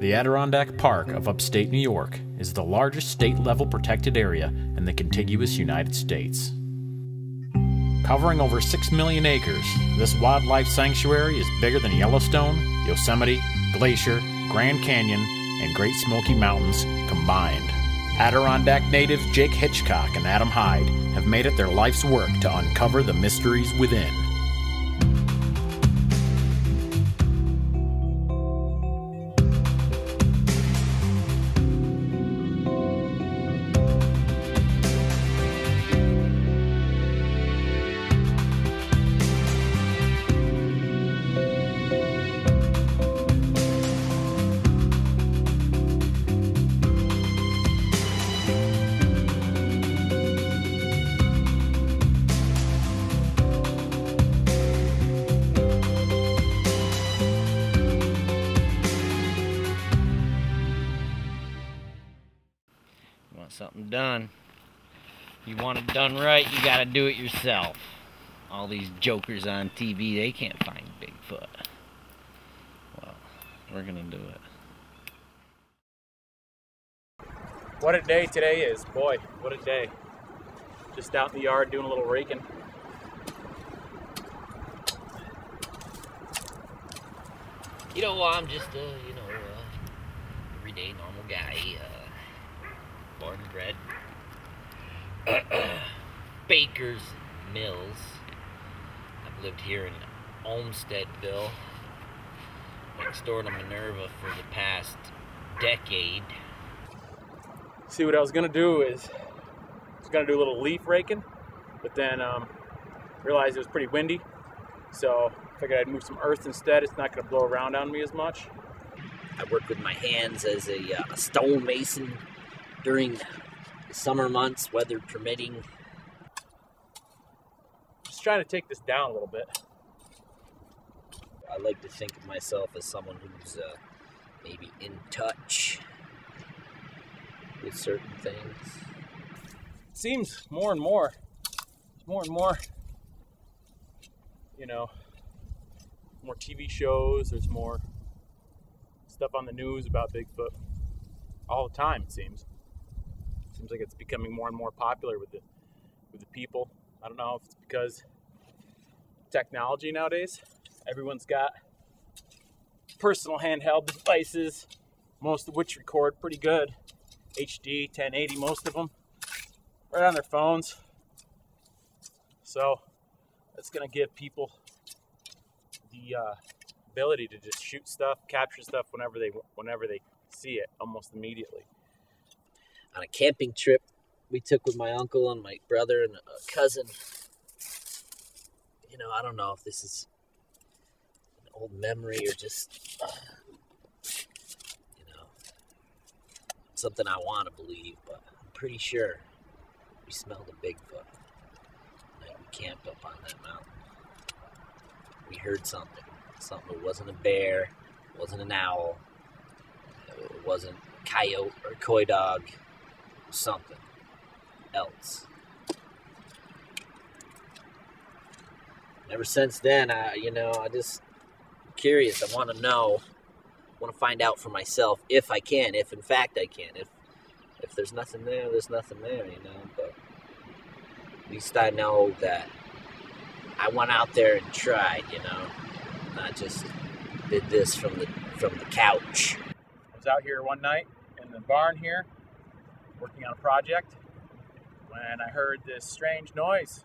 The Adirondack Park of upstate New York is the largest state-level protected area in the contiguous United States. Covering over 6 million acres, this wildlife sanctuary is bigger than Yellowstone, Yosemite, Glacier, Grand Canyon, and Great Smoky Mountains combined. Adirondack natives Jake Hitchcock and Adam Hyde have made it their life's work to uncover the mysteries within. Something done. You want it done right, you gotta do it yourself. All these jokers on TV, they can't find Bigfoot. Well, we're gonna do it. What a day today is. Boy, what a day. Just out in the yard doing a little raking. You know, I'm just everyday normal guy. Born and bred. Bakers and Mills. I've lived here in Olmstedville, next door to Minerva, for the past decade. See, what I was gonna do is I was gonna do a little leaf raking, but then realized it was pretty windy, so I figured I'd move some earth instead. It's not gonna blow around on me as much. I work with my hands as a stonemason during the summer months, weather permitting. Just trying to take this down a little bit. I like to think of myself as someone who's maybe in touch with certain things. It seems more and more, you know, more TV shows, there's more stuff on the news about Bigfoot all the time, it seems. Seems like it's becoming more and more popular with the people. I don't know if it's because technology nowadays. Everyone's got personal handheld devices, most of which record pretty good. HD, 1080, most of them, right on their phones. So that's gonna give people the ability to just shoot stuff, capture stuff whenever they see it, almost immediately. On a camping trip we took with my uncle and my brother and a cousin. You know, I don't know if this is an old memory or just, something I want to believe, but I'm pretty sure we smelled a Bigfoot the night we camped up on that mountain. We heard something. Something that wasn't a bear, wasn't an owl, it wasn't a coyote or a coy dog. Something else. Ever since then, I just curious. I want to know. I want to find out for myself if I can, if in fact I can. If there's nothing there, there's nothing there, But at least I know that I went out there and tried, Not just did this from the couch. I was out here one night in the barn here, working on a project, when I heard this strange noise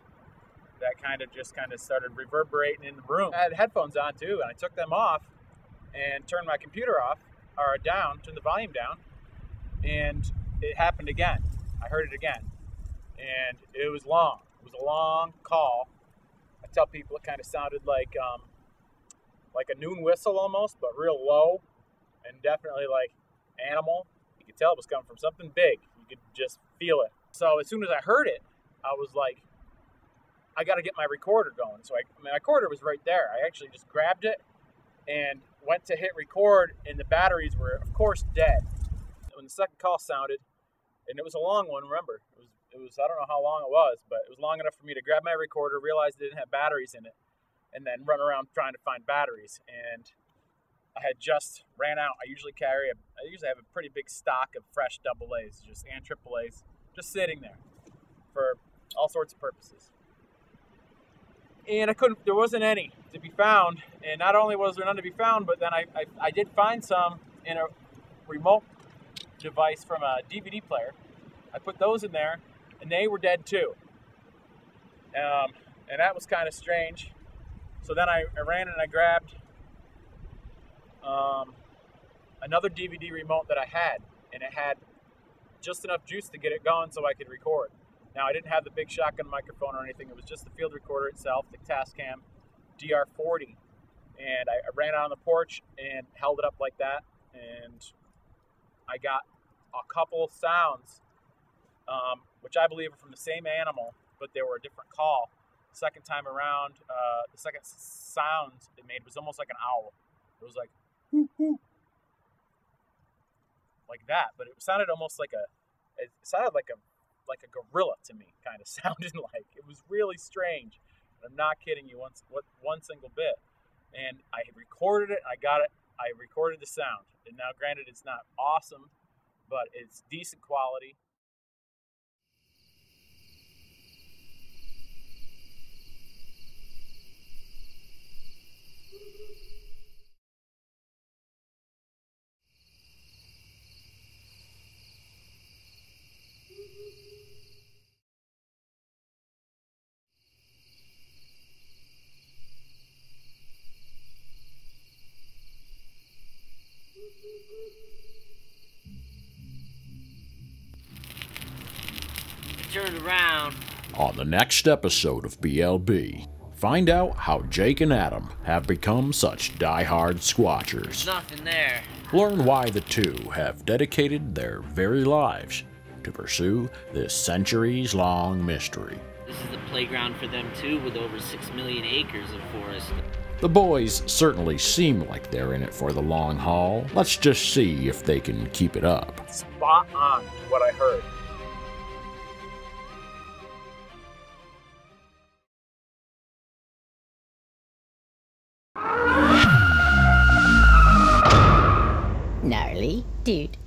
that kind of started reverberating in the room. I had headphones on too, and I took them off and turned my computer off, or down, turned the volume down, and it happened again. I heard it again, and it was long. It was a long call. I tell people it kind of sounded like a noon whistle almost, but real low, and definitely like animal. You could tell it was coming from something big. You could just feel it. So as soon as I heard it, I was like, I got to get my recorder going. So my recorder was right there. I actually just grabbed it and went to hit record, and the batteries were, of course, dead. When the second call sounded, and it was a long one, remember, it was I don't know how long it was, but it was long enough for me to grab my recorder, realize it didn't have batteries in it, and then run around trying to find batteries. And I had just ran out. I usually have a pretty big stock of fresh double A's and triple A's just sitting there for all sorts of purposes. And there wasn't any to be found. And not only was there none to be found, but then I did find some in a remote device from a DVD player. I put those in there, and they were dead too. And that was kind of strange. So then I ran and I grabbed another DVD remote that I had, and it had just enough juice to get it going so I could record. Now, I didn't have the big shotgun microphone or anything. It was just the field recorder itself, the Tascam DR40. And I ran out on the porch and held it up like that, and I got a couple of sounds, which I believe are from the same animal, but they were a different call. The second time around, the second sound it made was almost like an owl. It was like, whoo, whoo, like that, but it sounded almost like it sounded like a gorilla to me, kind of sounded like. It was really strange. And I'm not kidding you one single bit. And I recorded it, I recorded the sound. And now, granted, it's not awesome, but it's decent quality. Turn around. On the next episode of BLB, find out how Jake and Adam have become such die-hard squatchers. There's nothing there. Learn why the two have dedicated their very lives to pursue this centuries-long mystery. This is the playground for them too, with over 6 million acres of forest. The boys certainly seem like they're in it for the long haul. Let's just see if they can keep it up. Spot on what I heard. Gnarly dude.